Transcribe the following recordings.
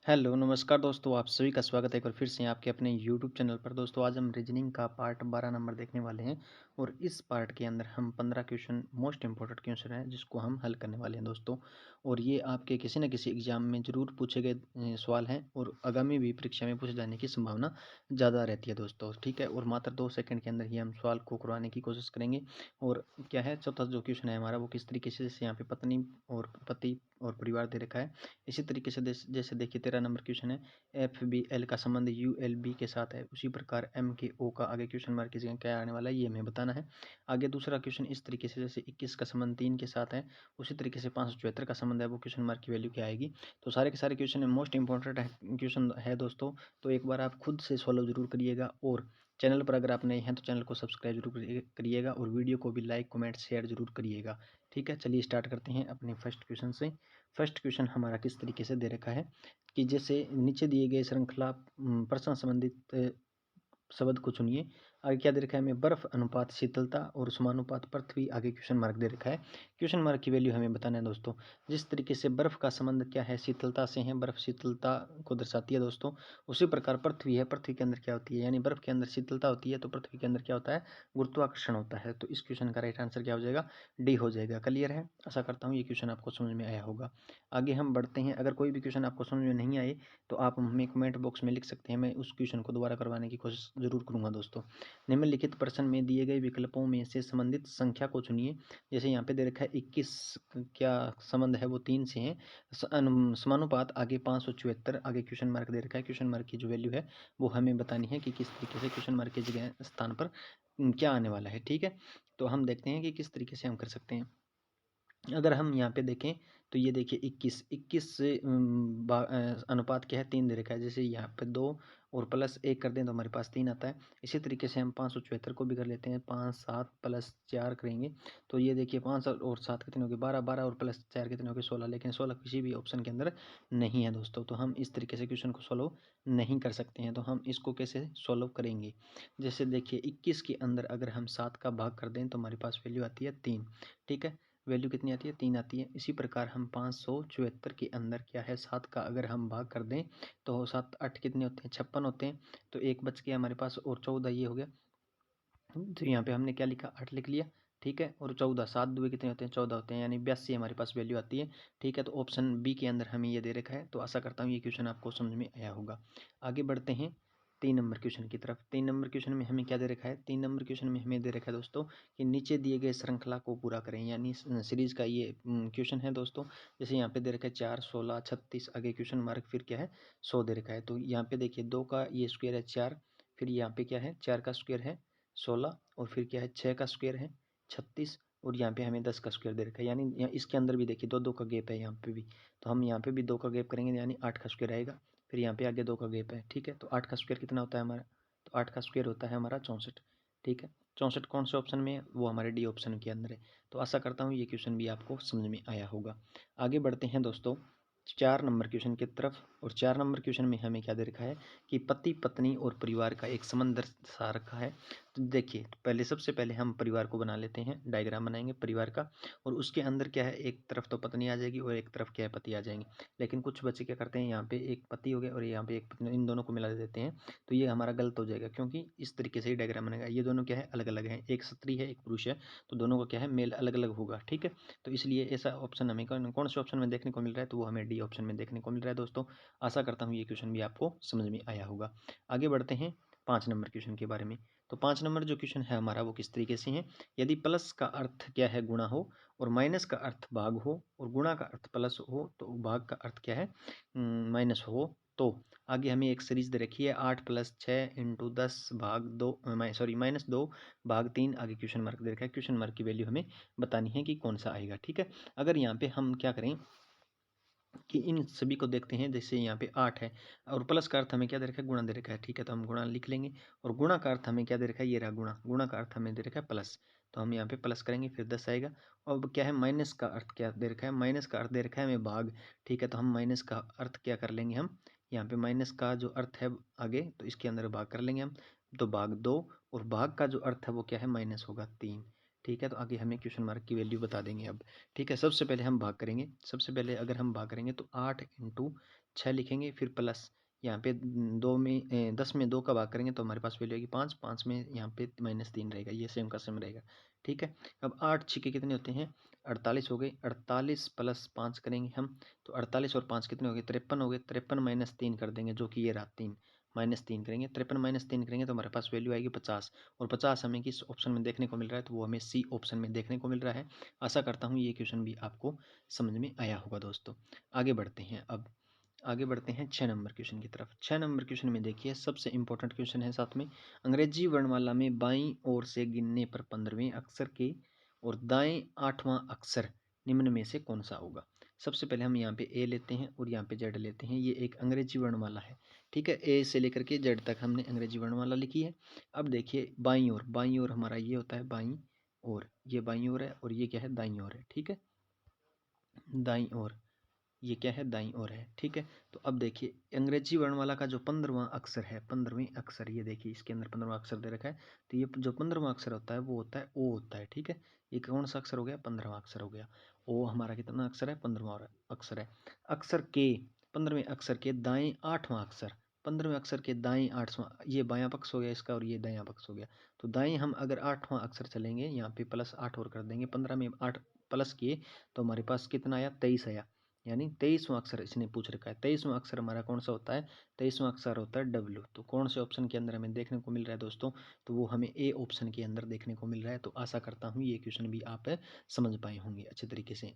Hello, नमस्कार दोस्तों, आप सभी का स्वागत है एक बार फिर से आपके अपने यूट्यूब चैनल पर। दोस्तों, आज हम रीजनिंग का पार्ट 12 नंबर देखने वाले हैं और इस पार्ट के अंदर हम 15 क्वेश्चन मोस्ट इंपॉर्टेंट क्वेश्चन हैं जिसको हम हल करने वाले हैं दोस्तों। और ये आपके किसी न किसी एग्जाम में ज़रूर पूछे गए सवाल हैं और आगामी भी परीक्षा में पूछे जाने की संभावना ज़्यादा रहती है दोस्तों, ठीक है। और मात्र 2 सेकंड के अंदर ही हम सवाल को करवाने की कोशिश करेंगे। और क्या है, चौथा जो क्वेश्चन है हमारा, वो किस तरीके से, जैसे यहाँ पे पत्नी और पति और परिवार दे रखा है। इसी तरीके से जैसे देखिए 13 नंबर क्वेश्चन है, एफ बी एल का संबंध यू एल बी के साथ है, उसी प्रकार एम के ओ का आगे क्वेश्चन मार्क की जगह क्या आने वाला है ये हमें बताना है। आगे दूसरा क्वेश्चन इस तरीके से, जैसे 21 का संबंध 3 के साथ है, उसी तरीके से 574 का संबंध है, वो क्वेश्चन मार्क की वैल्यू क्या आएगी। तो सारे के सारे क्वेश्चन मोस्ट इंपॉर्टेंट क्वेश्चन है दोस्तों। तो एक बार आप खुद से सॉल्व जरूर करिएगा और चैनल पर अगर आप नए हैं तो चैनल को सब्सक्राइब जरूर करिएगा और वीडियो को भी लाइक कमेंट शेयर जरूर करिएगा। ठीक है, चलिए स्टार्ट करते हैं अपने फर्स्ट क्वेश्चन से। फर्स्ट क्वेश्चन हमारा किस तरीके से दे रखा है कि जैसे नीचे दिए गए श्रृंखला प्रश्न संबंधित शब्द को चुनिए। आगे क्या दे रखा है हमें, बर्फ अनुपात शीतलता और समानुपात पृथ्वी, आगे क्वेश्चन मार्क दे रखा है। क्वेश्चन मार्क की वैल्यू हमें बताना है दोस्तों। जिस तरीके से बर्फ का संबंध क्या है, शीतलता से है, बर्फ शीतलता को दर्शाती है दोस्तों। उसी प्रकार पृथ्वी है, पृथ्वी के अंदर क्या होती है, यानी बर्फ के अंदर शीतलता होती है तो पृथ्वी के अंदर क्या होता है, गुरुत्वाकर्षण होता है। तो इस क्वेश्चन का राइट आंसर क्या हो जाएगा, डी हो जाएगा। क्लियर है, आशा करता हूँ ये क्वेश्चन आपको समझ में आया होगा। आगे हम बढ़ते हैं। अगर कोई भी क्वेश्चन आपको समझ में नहीं आए तो आप हमें कमेंट बॉक्स में लिख सकते हैं, मैं उस क्वेश्चन को दोबारा करवाने की कोशिश जरूर करूंगा दोस्तों। निम्नलिखित प्रश्न में दिए गए विकल्पों में से संबंधित संख्या को चुनिए। जैसे यहाँ पे दे रखा है 21, क्या संबंध है वो 3 से है। समानुपात आगे 574, आगे क्वेश्चन मार्क दे रखा है। क्वेश्चन मार्क की जो वैल्यू है वो हमें बतानी है कि किस तरीके से क्वेश्चन मार्क की जगह स्थान पर क्या आने वाला है। ठीक है, तो हम देखते हैं कि किस तरीके से हम कर सकते हैं। अगर हम यहाँ पे देखें तो ये देखिए 21 से अनुपात क्या है, 3 दे रखा है। जैसे यहाँ पे 2 और प्लस 1 कर दें तो हमारे पास 3 आता है। इसी तरीके से हम 574 को भी कर लेते हैं, 5 7 प्लस 4 करेंगे तो ये देखिए 5 और 7 कितने हो गए, 12, 12 और प्लस 4 कितने हो गए, 16। लेकिन 16 किसी भी ऑप्शन के अंदर नहीं है दोस्तों, तो हम इस तरीके से क्वेश्चन को सॉल्व नहीं कर सकते हैं। तो हम इसको कैसे सॉल्व करेंगे, जैसे देखिए 21 के अंदर अगर हम 7 का भाग कर दें तो हमारे पास वैल्यू आती है 3। ठीक है, वैल्यू कितनी आती है, 3 आती है। इसी प्रकार हम 574 के अंदर क्या है, 7 का अगर हम भाग कर दें तो 7 8 कितने होते हैं, 56 होते हैं। तो एक बच गया हमारे पास और 14 ये हो गया। तो यहाँ पे हमने क्या लिखा, 8 लिख लिया। ठीक है, और 14, 7 दुए कितने होते हैं, 14 होते हैं, यानी 82 हमारे पास वैल्यू आती है। ठीक है, तो ऑप्शन बी के अंदर हमें ये दे रखा है। तो आशा करता हूँ ये क्वेश्चन आपको समझ में आया होगा। आगे बढ़ते हैं 3 नंबर क्वेश्चन की तरफ। 3 नंबर क्वेश्चन में हमें क्या दे रखा है, 3 नंबर क्वेश्चन में हमें दे रखा है दोस्तों कि नीचे दिए गए श्रृंखला को पूरा करें, यानी सीरीज का ये क्वेश्चन है दोस्तों। जैसे यहाँ पे दे रखा है 4 16 36, आगे क्वेश्चन मार्क फिर क्या है 100 दे रखा है। तो यहाँ पे देखिए 2 का ये स्क्वायर है 4, फिर यहाँ पे क्या है 4 का स्क्वायर है 16, और फिर क्या है 6 का स्क्वायर है 36, और यहाँ पे हमें 10 का स्क्वायर दे रखा है। यानी यहाँ इसके अंदर भी देखिए 2 2 का गैप है यहाँ पे भी, तो हम यहाँ पे भी 2 का गैप करेंगे यानी 8 का स्क्वायर आएगा। फिर यहाँ पे आगे 2 का गैप है। ठीक है, तो 8 का स्क्वायर कितना होता है हमारा, तो 8 का स्क्वायर होता है हमारा 64। ठीक है, 64 कौन से ऑप्शन में है, वो हमारे डी ऑप्शन के अंदर है। तो आशा करता हूँ ये क्वेश्चन भी आपको समझ में आया होगा। आगे बढ़ते हैं दोस्तों 4 नंबर क्वेश्चन की तरफ। और 4 नंबर क्वेश्चन में हमें क्या दे रखा है कि पति पत्नी और परिवार का एक संबंध दर्शा रखा है। तो देखिए पहले, सबसे पहले हम परिवार को बना लेते हैं, डायग्राम बनाएंगे परिवार का। और उसके अंदर क्या है, एक तरफ तो पत्नी आ जाएगी और एक तरफ क्या है, पति आ जाएंगे। लेकिन कुछ बच्चे क्या करते हैं, यहाँ पे एक पति हो गया और यहाँ पे एक पत्नी, इन दोनों को मिला देते हैं। तो ये हमारा गलत हो जाएगा, क्योंकि इस तरीके से ही डायग्राम बनेगा। ये दोनों क्या है, अलग अलग है, एक स्त्री है एक पुरुष है, तो दोनों को क्या है, मेल अलग अलग होगा। ठीक है, तो इसलिए ऐसा ऑप्शन हमें कौन से ऑप्शन में देखने को मिल रहा है, तो वो हमें डी ऑप्शन में देखने को मिल रहा है दोस्तों। आशा करता हूँ ये क्वेश्चन भी आपको समझ में आया होगा। आगे बढ़ते हैं 5 नंबर क्वेश्चन के बारे में। तो 5 नंबर जो क्वेश्चन है हमारा वो किस तरीके से है, यदि प्लस का अर्थ क्या है, गुणा हो, और माइनस का अर्थ भाग हो, और गुणा का अर्थ प्लस हो, तो भाग का अर्थ क्या है, माइनस हो, तो आगे हमें एक सीरीज दे रखी है 8 + 6 × 10 भाग 2, सॉरी -2 भाग 3, आगे क्वेश्चन मार्क दे रखा है। क्वेश्चन मार्क की वैल्यू हमें बतानी है कि कौन सा आएगा। ठीक है, अगर यहाँ पे हम क्या करें कि इन सभी को देखते हैं, जैसे यहाँ पे 8 है और प्लस का अर्थ हमें क्या दे रखा है, गुणा दे रखा है। ठीक है, तो हम गुणा लिख लेंगे, और गुणा का अर्थ हमें क्या दे रखा है, ये रहा गुणा, गुणा का अर्थ हमें दे रखा है प्लस, तो हम यहाँ पे प्लस करेंगे फिर 10 आएगा। अब क्या है, माइनस का अर्थ क्या दे रखा है, माइनस का अर्थ दे रखा है हमें भाग। ठीक है, तो हम माइनस का अर्थ क्या कर लेंगे, हम यहाँ पे माइनस का जो अर्थ है आगे, तो इसके अंदर भाग कर लेंगे हम, तो भाग 2, और भाग का जो अर्थ है वो क्या है, माइनस होगा 3। ठीक है, तो आगे हमें क्वेश्चन मार्क की वैल्यू बता देंगे अब। ठीक है, सबसे पहले हम भाग करेंगे। सबसे पहले अगर हम भाग करेंगे तो 8 इंटू 6 लिखेंगे, फिर प्लस यहाँ पे 2 में 10 में 2 का भाग करेंगे तो हमारे पास वैल्यू आएगी 5, 5 में यहाँ पे -3 रहेगा, ये सेम का सेम रहेगा। ठीक है, अब 8 छिके कितने होते हैं, 48 हो गए। 48 प्लस 5 करेंगे हम, तो 48 और 5 कितने हो गए, 53 हो गए। 53 माइनस 3 कर देंगे, जो कि ये रहा 3, -3 करेंगे। 53 -3 करेंगे तो हमारे पास वैल्यू आएगी 50, और 50 हमें किस ऑप्शन में देखने को मिल रहा है, तो वो हमें सी ऑप्शन में देखने को मिल रहा है। आशा करता हूँ ये क्वेश्चन भी आपको समझ में आया होगा दोस्तों। आगे बढ़ते हैं, अब आगे बढ़ते हैं 6 नंबर क्वेश्चन की तरफ। 6 नंबर क्वेश्चन में देखिए, सबसे इंपॉर्टेंट क्वेश्चन है साथ में। अंग्रेजी वर्णमाला में बाईं ओर से गिनने पर 15वें अक्षर के और दाएं 8वां अक्षर निम्न में से कौन सा होगा। सबसे पहले हम यहाँ पे ए लेते हैं और यहाँ पे जेड लेते हैं। ये एक अंग्रेजी वर्णमाला है। ठीक है, ए से लेकर के जेड तक हमने अंग्रेजी वर्णमाला लिखी है। अब देखिए बाईं ओर, बाईं ओर हमारा ये होता है बाईं ओर, ये बाईं ओर है, और ये क्या है, दाईं ओर है। ठीक है, दाईं ओर, ये क्या है, दाईं ओर है। ठीक है, तो अब देखिए अंग्रेजी वर्णमाला का जो 15वां अक्षर है, 15वें अक्षर, ये देखिए इसके अंदर 15वां अक्षर दे रखा है। तो ये जो 15वां अक्षर होता है वो होता है ओ होता है। ठीक है, ये कौन सा अक्षर हो गया, 15वां अक्षर हो गया। ओ हमारा कितना अक्षर है, 15वां अक्षर है। अक्षर के, 15वें अक्षर के दाएं 8वां अक्षर, 15वें अक्षर के दाएं 8वां, ये बायां पक्ष हो गया इसका और ये दायां पक्ष हो गया। तो दाएं हम अगर 8वां अक्षर चलेंगे, यहाँ पे +8 और कर देंगे, 15 में 8 प्लस किए तो हमारे पास कितना आया, 23 आया। यानी 23वां अक्षर इसने पूछ रखा है। 23वां अक्षर हमारा कौन सा होता है, 23वां अक्षर होता है डब्ल्यू। तो कौन से ऑप्शन के अंदर हमें देखने को मिल रहा है दोस्तों, तो वो हमें ए ऑप्शन के अंदर देखने को मिल रहा है। तो आशा करता हूँ ये क्वेश्चन भी आप समझ पाए होंगे अच्छे तरीके से।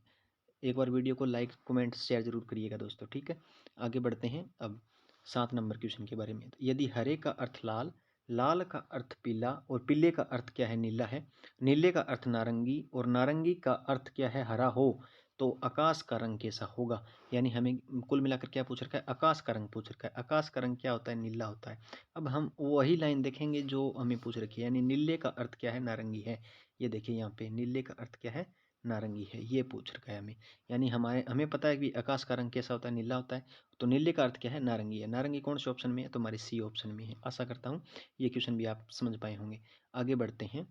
एक बार वीडियो को लाइक कमेंट शेयर जरूर करिएगा दोस्तों। ठीक है, आगे बढ़ते हैं अब 7 नंबर क्वेश्चन के बारे में। यदि हरे का अर्थ लाल, लाल का अर्थ पीला और पीले का अर्थ क्या है, नीला है, नीले का अर्थ नारंगी और नारंगी का अर्थ क्या है, हरा हो, तो आकाश का रंग कैसा होगा। यानी हमें कुल मिलाकर क्या पूछ रखा है, आकाश का रंग पूछ रखा है। आकाश का रंग क्या होता है, नीला होता है। अब हम वही लाइन देखेंगे जो हमें पूछ रखी है, यानी नीले का अर्थ क्या है, नारंगी है। ये देखिए यहाँ पे नीले का अर्थ क्या है, नारंगी है, ये पूछ रखा है हमें। यानी हमें पता है कि आकाश का रंग कैसा होता है, नीला होता है। तो नीले का अर्थ क्या है, नारंगी है। नारंगी कौन से ऑप्शन में है, तो हमारे सी ऑप्शन में है। आशा करता हूँ ये क्वेश्चन भी आप समझ पाए होंगे। आगे बढ़ते हैं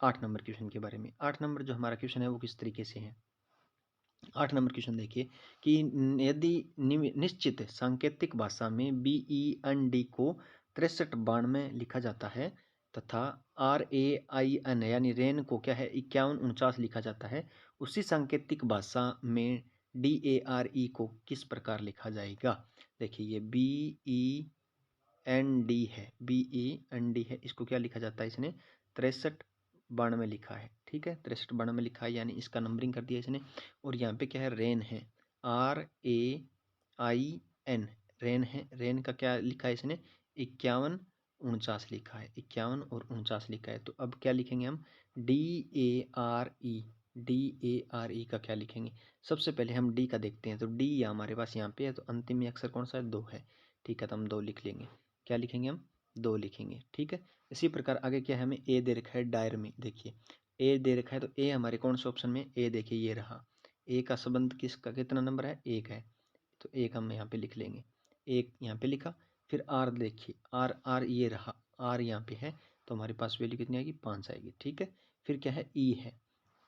8 नंबर क्वेश्चन के बारे में। 8 नंबर जो हमारा क्वेश्चन है वो किस तरीके से है। 8 नंबर क्वेश्चन देखिए कि यदि निश्चित सांकेतिक भाषा में BEND को 63 बाण में लिखा जाता है तथा RAIN यानी रेन को क्या है 51 49 लिखा जाता है, उसी सांकेतिक भाषा में DARE को किस प्रकार लिखा जाएगा। देखिए ये BEND है, BEND है, इसको क्या लिखा जाता है, इसने 63 बाण में लिखा है। ठीक है, 63 बाण में लिखा है, यानी इसका नंबरिंग कर दिया इसने। और यहाँ पे क्या है, रेन है, RAIN, रेन है। रेन का क्या लिखा है इसने, 51 49 लिखा है, 51 और 49 लिखा है। तो अब क्या लिखेंगे हम, DARE का क्या लिखेंगे। सबसे पहले हम डी का देखते हैं, तो डी हमारे पास यहाँ पे है, तो अंतिम में अक्षर कौन सा है, 2 है। ठीक है, तो हम 2 लिख लेंगे। क्या लिखेंगे हम, 2 लिखेंगे। ठीक है, इसी प्रकार आगे क्या है, हमें ए दे रखा है डायर में। देखिए ए दे रखा है, तो ए हमारे कौन से ऑप्शन में, ए देखिए ये रहा। ए का संबंध किसका कितना नंबर है, 1 है। तो 1 हम यहाँ पे लिख लेंगे, 1 यहाँ पे लिखा। फिर आर देखिए, आर आर ये रहा, आर यहाँ पे है, तो हमारे पास वैल्यू कितनी आएगी, 5 आएगी। ठीक है, फिर क्या है, ई है,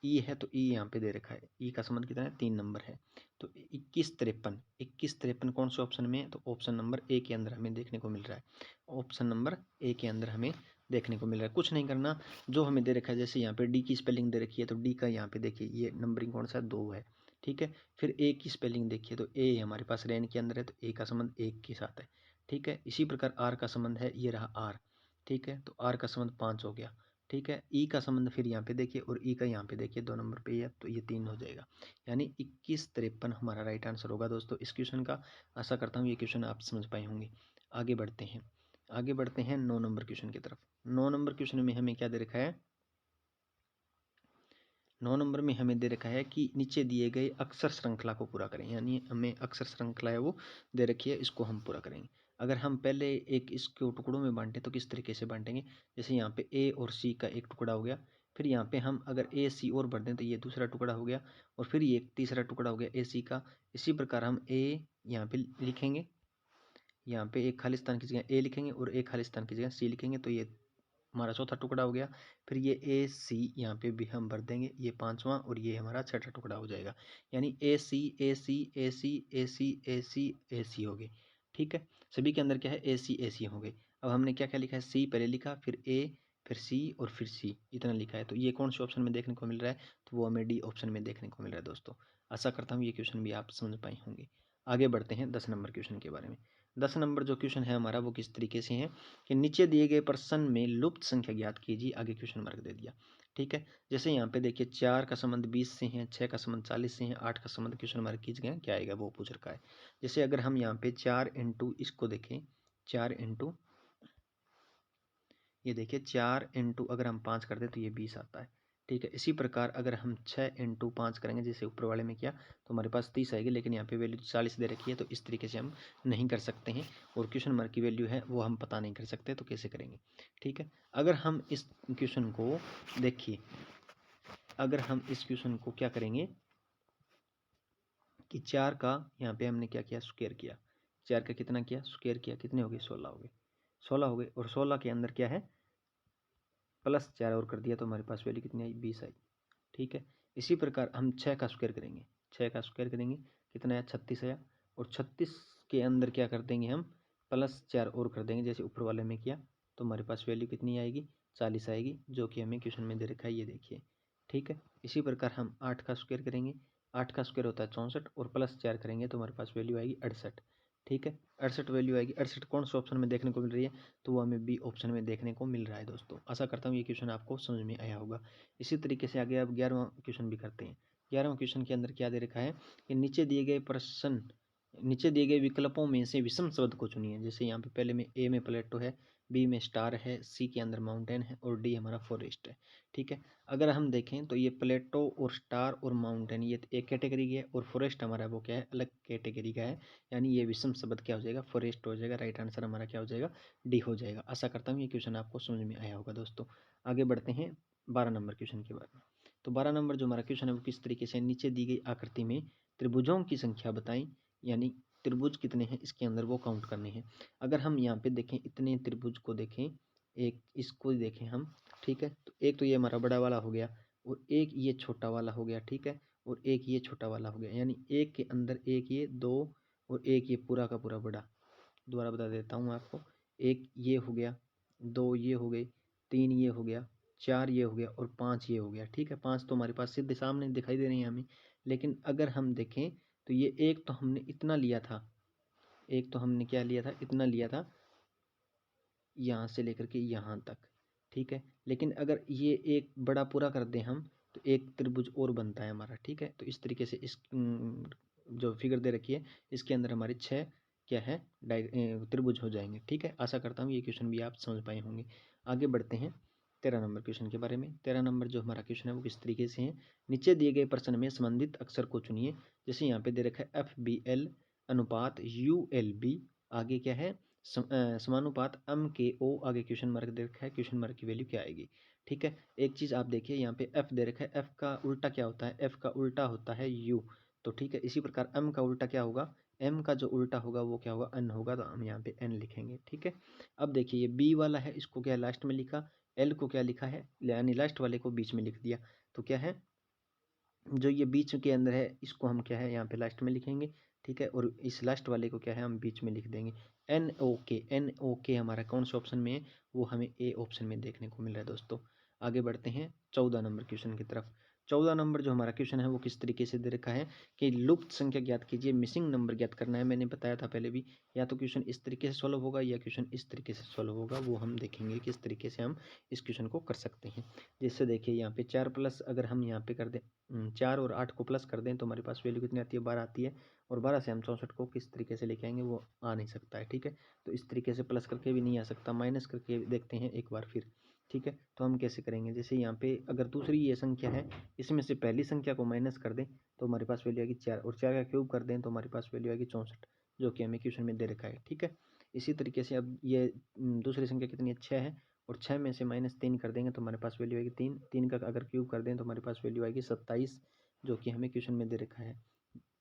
ई है, तो ई यहाँ पे दे रखा है, ई का संबंध कितना है, 3 नंबर है। तो 21 53 कौन से ऑप्शन में है, तो ऑप्शन नंबर ए के अंदर हमें देखने को मिल रहा है। ऑप्शन नंबर ए के अंदर हमें देखने को मिल रहा है। कुछ नहीं करना, जो हमें दे रखा है, जैसे यहाँ पे डी की स्पेलिंग दे रखी है, तो डी का यहाँ पे देखिए ये नंबरिंग कौन सा है, 2 है। ठीक है, फिर ए की स्पेलिंग देखिए, तो ए हमारे पास रेन के अंदर है, तो ए का संबंध 1 के साथ है। ठीक है, इसी प्रकार आर का संबंध है, ये रहा आर। ठीक है, तो आर का संबंध 5 हो गया। ठीक है, ई का संबंध फिर यहाँ पे देखिए, और ई का यहाँ पे देखिए 2 नंबर पे है, तो ये 3 हो जाएगा। यानी 21 53 हमारा राइट आंसर होगा दोस्तों इस क्वेश्चन का। आशा करता हूँ ये क्वेश्चन आप समझ पाए होंगे। आगे बढ़ते हैं, आगे बढ़ते हैं 9 नंबर क्वेश्चन की तरफ। 9 नंबर क्वेश्चन में हमें क्या दे रखा है, 9 नंबर में हमें दे रखा है कि नीचे दिए गए अक्षर श्रृंखला को पूरा करें। यानी हमें अक्षर श्रृंखला है वो दे रखी है, इसको हम पूरा करेंगे। अगर हम पहले एक इसको टुकड़ों में बांटें तो किस तरीके से बांटेंगे, जैसे यहाँ पे ए और सी का एक टुकड़ा हो गया, फिर यहाँ पे हम अगर ए सी और भर दें तो ये दूसरा टुकड़ा हो गया, और फिर ये एक तीसरा टुकड़ा हो गया ए सी का। इसी प्रकार हम ए यहाँ पे लिखेंगे, यहाँ पे एक खाली स्थान की जगह ए लिखेंगे और एक खाली स्थान की जगह सी लिखेंगे, तो ये हमारा चौथा टुकड़ा हो गया। फिर ये ए सी यहाँ पे भी हम भर देंगे, ये पांचवा, और ये हमारा छठा टुकड़ा हो जाएगा। यानी ए सी ए सी ए सी ए सी ए सी ए सी हो गए। ठीक है, सभी के अंदर क्या है, ए सी हो गए। अब हमने क्या क्या लिखा है, सी पहले लिखा, फिर ए, फिर सी, और फिर सी, इतना लिखा है। तो ये कौन से ऑप्शन में देखने को मिल रहा है, तो वो हमें डी ऑप्शन में देखने को मिल रहा है दोस्तों। आशा करता हूँ ये क्वेश्चन भी आप समझ पाए होंगे। आगे बढ़ते हैं 10 नंबर क्वेश्चन के बारे में। 10 नंबर जो क्वेश्चन है हमारा वो किस तरीके से है कि नीचे दिए गए प्रश्न में लुप्त संख्या ज्ञात कीजिए, आगे क्वेश्चन मार्क दे दिया। ठीक है, जैसे यहाँ पे देखिए 4 का संबंध 20 से है, 6 का संबंध 40 से है, 8 का संबंध क्वेश्चन मार्क कीजिए, क्या आएगा वो पूछ रखा है। जैसे अगर हम यहाँ पे 4 इंटू इसको देखें, 4 इंटू ये देखिए 4 इंटू अगर हम 5 कर दें तो ये 20 आता है। ठीक है, इसी प्रकार अगर हम 6 इंटू 5 करेंगे जैसे ऊपर वाले में किया तो हमारे पास 30 आएगी, लेकिन यहाँ पे वैल्यू 40 दे रखी है, तो इस तरीके से हम नहीं कर सकते हैं। और क्वेश्चन मार्क की वैल्यू है वो हम पता नहीं कर सकते, तो कैसे करेंगे। ठीक है, अगर हम इस क्वेश्चन को देखिए, अगर हम इस क्वेश्चन को क्या करेंगे कि 4 का यहाँ पे हमने क्या किया, स्क्वायर किया। 4 का कितना किया, स्क्वायर किया, कितने हो गए, 16 हो गए। 16 हो गए, और 16 के अंदर क्या है, प्लस 4 और कर दिया तो हमारे पास वैल्यू कितनी आई, 20 आई। ठीक है, इसी प्रकार हम 6 का स्क्वायर करेंगे, 6 का स्क्वायर करेंगे, कितना आया, 36 आया। और 36 के अंदर क्या कर देंगे हम, प्लस 4 और कर देंगे जैसे ऊपर वाले में किया, तो हमारे पास वैल्यू कितनी आएगी, 40 आएगी, जो कि हमें क्वेश्चन में दे रखा है, ये देखिए। ठीक है, इसी प्रकार हम 8 का स्क्वायर करेंगे, 8 का स्क्वायर होता है 64, और प्लस 4 करेंगे तो हमारे पास वैल्यू आएगी 68। ठीक है, 68 वैल्यू आएगी। 68 कौन सा ऑप्शन में देखने को मिल रही है, तो वो हमें बी ऑप्शन में देखने को मिल रहा है दोस्तों। आशा करता हूँ ये क्वेश्चन आपको समझ में आया होगा। इसी तरीके से आगे आप 11वां क्वेश्चन भी करते हैं। 11वां क्वेश्चन के अंदर क्या दे रखा है कि नीचे दिए गए विकल्पों में से विषम शब्द को चुनिए। जैसे यहाँ पे पहले में ए में प्लेटो है, बी में स्टार है, सी के अंदर माउंटेन है, और डी हमारा फॉरेस्ट है। ठीक है, अगर हम देखें तो ये प्लेटो और स्टार और माउंटेन ये एक कैटेगरी की है, और फॉरेस्ट हमारा वो क्या है, अलग कैटेगरी का है। यानी ये विषम शब्द क्या हो जाएगा, फॉरेस्ट हो जाएगा। राइट आंसर हमारा क्या हो जाएगा, डी हो जाएगा। आशा करता हूँ ये क्वेश्चन आपको समझ में आया होगा दोस्तों। आगे बढ़ते हैं 12 नंबर क्वेश्चन के बारे में। तो 12 नंबर जो हमारा क्वेश्चन है वो किस तरीके से, नीचे दी गई आकृति में त्रिभुजों की संख्या बताएं, यानी त्रिभुज कितने हैं इसके अंदर वो काउंट करने हैं। अगर हम यहाँ पे देखें, इतने त्रिभुज को देखें, एक इसको देखें हम। ठीक है, तो एक तो ये हमारा बड़ा वाला हो गया, और एक ये छोटा वाला हो गया। ठीक है, और एक ये छोटा वाला हो गया, यानी एक के अंदर एक ये दो, और एक ये पूरा का पूरा बड़ा। दोबारा बता देता हूँ आपको, एक ये हो गया, दो ये हो गए, तीन ये हो गया, चार ये हो गया, और पाँच ये हो गया। ठीक है, पाँच तो हमारे पास सीधे सामने दिखाई दे रही हैं हमें। लेकिन अगर हम देखें तो ये एक तो हमने इतना लिया था, एक तो हमने क्या लिया था, इतना लिया था, यहाँ से लेकर के यहाँ तक। ठीक है, लेकिन अगर ये एक बड़ा पूरा कर दें हम, तो एक त्रिभुज और बनता है हमारा। ठीक है, तो इस तरीके से इस जो फिगर दे रखी है इसके अंदर हमारे 6 क्या है, त्रिभुज हो जाएंगे। ठीक है, आशा करता हूँ ये क्वेश्चन भी आप समझ पाए होंगे। आगे बढ़ते हैं 13 नंबर क्वेश्चन के बारे में। 13 नंबर जो हमारा क्वेश्चन है वो किस तरीके से है, नीचे दिए गए प्रश्न में संबंधित अक्षर को चुनिए। जैसे यहाँ पे दे रखा है FBL अनुपात ULB, आगे क्या है, समानुपात एम के ओ, आगे क्वेश्चन मार्क दे रखा है, क्वेश्चन मार्क की वैल्यू क्या आएगी। ठीक है, एक चीज़ आप देखिए, यहाँ पे एफ दे रखा है, एफ का उल्टा क्या होता है, एफ का उल्टा होता है यू। तो ठीक है, इसी प्रकार एम का उल्टा क्या होगा, एम का जो उल्टा होगा वो क्या होगा, एन होगा, तो हम यहाँ पे एन लिखेंगे। ठीक है, अब देखिए ये बी वाला है, इसको क्या लास्ट में लिखा, एल को क्या लिखा है, यानी लास्ट वाले को बीच में लिख दिया। तो क्या है, जो ये बीच के अंदर है इसको हम क्या है यहाँ पे लास्ट में लिखेंगे। ठीक है, और इस लास्ट वाले को क्या है, हम बीच में लिख देंगे। NOK हमारा कौन से ऑप्शन में है, वो हमें ए ऑप्शन में देखने को मिल रहा है दोस्तों। आगे बढ़ते हैं 14 नंबर क्वेश्चन की तरफ। 14 नंबर जो हमारा क्वेश्चन है वो किस तरीके से दे रखा है कि लुप्त संख्या ज्ञात कीजिए, मिसिंग नंबर ज्ञात करना है। मैंने बताया था पहले भी, या तो क्वेश्चन इस तरीके से सॉल्व होगा या क्वेश्चन इस तरीके से सॉल्व होगा, वो हम देखेंगे किस तरीके से हम इस क्वेश्चन को कर सकते हैं। जैसे देखिए यहाँ पे 4 प्लस अगर हम यहाँ पे कर दें, 4 और 8 को प्लस कर दें तो हमारे पास वैल्यू कितनी आती है, 12 आती है। और 12 से हम 64 को किस तरीके से लेके आएंगे, वो आ नहीं सकता है। ठीक है, तो इस तरीके से प्लस करके भी नहीं आ सकता, माइनस करके देखते हैं एक बार फिर। ठीक है, तो हम कैसे करेंगे, जैसे यहाँ पे अगर दूसरी ये संख्या है, इसमें से पहली संख्या को माइनस कर दें तो हमारे पास वैल्यू आएगी 4, और 4 का क्यूब कर दें तो हमारे पास वैल्यू आएगी 64, जो कि हमें क्वेश्चन में दे रखा है। ठीक है, इसी तरीके से अब ये दूसरी संख्या कितनी है, 6 है, और 6 में से -3 कर देंगे तो हमारे पास वैल्यू आएगी 3, 3 का अगर क्यूब कर दें तो हमारे पास वैल्यू आएगी 27, जो कि हमें क्वेश्चन में दे रखा है।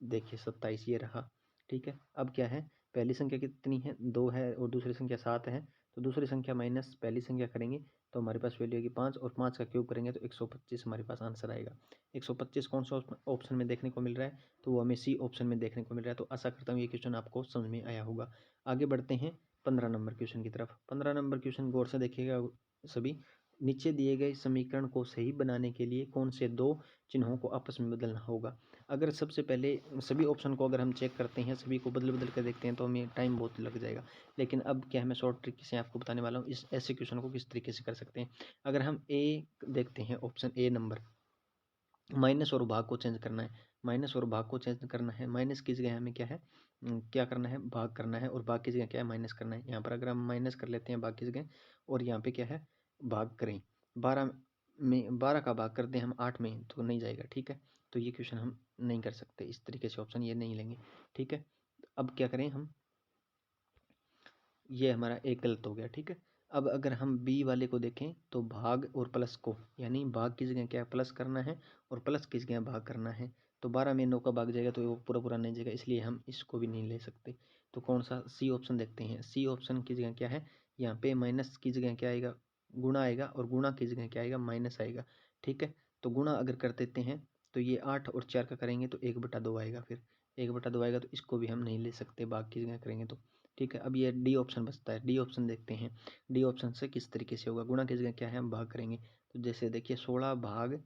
देखिए 27 ये रहा। ठीक है, अब क्या है, पहली संख्या कितनी है, 2 है, और दूसरी संख्या 7 है, तो दूसरी संख्या माइनस पहली संख्या करेंगे तो हमारे पास वैल्यू आएगी 5, और 5 का क्यूब करेंगे तो 125 हमारे पास आंसर आएगा। 125 कौन सा ऑप्शन में देखने को मिल रहा है, तो वो हमें सी ऑप्शन में देखने को मिल रहा है। तो आशा करता हूँ ये क्वेश्चन आपको समझ में आया होगा। आगे बढ़ते हैं 15 नंबर क्वेश्चन की तरफ। 15 नंबर क्वेश्चन गौर से देखिएगा सभी। नीचे दिए गए समीकरण को सही बनाने के लिए कौन से दो चिन्हों को आपस में बदलना होगा। अगर सबसे पहले सभी ऑप्शन को अगर हम चेक करते हैं, सभी को बदल बदल कर देखते हैं, तो हमें टाइम बहुत लग जाएगा। लेकिन अब क्या है, मैं शॉर्ट ट्रिक से आपको बताने वाला हूँ इस ऐसे क्वेश्चन को किस तरीके से कर सकते हैं। अगर हम ए देखते हैं, ऑप्शन ए नंबर, माइनस और भाग को चेंज करना है। माइनस और भाग को चेंज करना है, माइनस की जगह हमें क्या है, क्या करना है, भाग करना है, और भाग की जगह क्या है, माइनस करना है। यहाँ पर अगर हम माइनस कर लेते हैं भाग की जगह, और यहाँ पे क्या है, भाग करें, 12 में 12 का भाग कर दें हम 8 में, तो नहीं जाएगा। ठीक है, तो ये क्वेश्चन हम नहीं कर सकते इस तरीके से, ऑप्शन ये नहीं लेंगे। ठीक है, अब क्या करें हम, ये हमारा एक गलत हो गया। ठीक है, अब अगर हम बी वाले को देखें तो भाग और प्लस को, यानी भाग की जगह क्या है, प्लस करना है, और प्लस की जगह भाग करना है। तो 12 में 9 का भाग जाएगा तो वो पूरा पूरा नहीं जाएगा, इसलिए हम इसको भी नहीं ले सकते। तो कौन सा, सी ऑप्शन देखते हैं। सी ऑप्शन की जगह क्या है, यहाँ पे माइनस की जगह क्या आएगा, गुणा आएगा, और गुणा की जगह क्या आएगा, माइनस आएगा। ठीक है, तो गुणा अगर कर देते हैं तो ये 8 और 4 का करेंगे तो 1/2 आएगा, फिर 1/2 आएगा, तो इसको भी हम नहीं ले सकते भाग की जगह करेंगे तो। ठीक है, अब ये डी ऑप्शन बचता है। डी ऑप्शन देखते हैं, डी ऑप्शन से किस तरीके से होगा। गुणा की जगह क्या है, हम भाग करेंगे। तो जैसे देखिए 16 भाग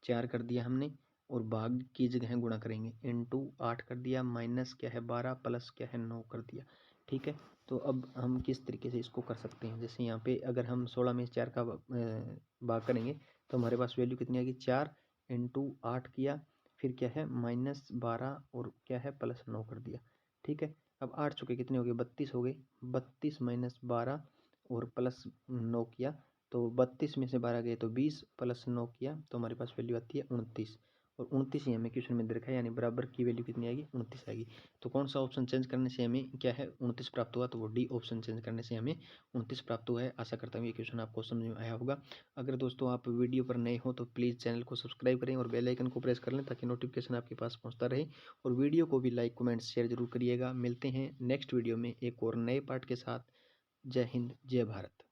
4 कर दिया हमने, और भाग की जगह गुणा करेंगे, इंटू 8 कर दिया, माइनस क्या है 12, प्लस क्या है 9 कर दिया। ठीक है, तो अब हम किस तरीके से इसको कर सकते हैं। जैसे यहाँ पे अगर हम 16 में 4 का भाग करेंगे तो हमारे पास वैल्यू कितनी आएगी, 4 इंटू 8 किया, फिर क्या है -12, और क्या है +9 कर दिया। ठीक है, अब 8 चुके कितने हो गए, 32 हो गए। 32 माइनस 12 और +9 किया, तो 32 में से 12 गए तो 20, +9 किया तो हमारे पास वैल्यू आती है 29, और 29 ही हमें क्वेश्चन में दे रखा है, यानी बराबर की वैल्यू कितनी आएगी, 29 आएगी। तो कौन सा ऑप्शन चेंज करने से हमें क्या है, 29 प्राप्त हुआ, तो वो डी ऑप्शन चेंज करने से हमें 29 प्राप्त हुआ है। आशा करता हूँ ये क्वेश्चन आपको समझ में आया होगा। अगर दोस्तों आप वीडियो पर नए हो तो प्लीज़ चैनल को सब्सक्राइब करें और बेल आइकन को प्रेस कर लें, ताकि नोटिफिकेशन आपके पास पहुँचता रहे। और वीडियो को भी लाइक कमेंट शेयर जरूर करिएगा। मिलते हैं नेक्स्ट वीडियो में एक और नए पार्ट के साथ। जय हिंद, जय भारत।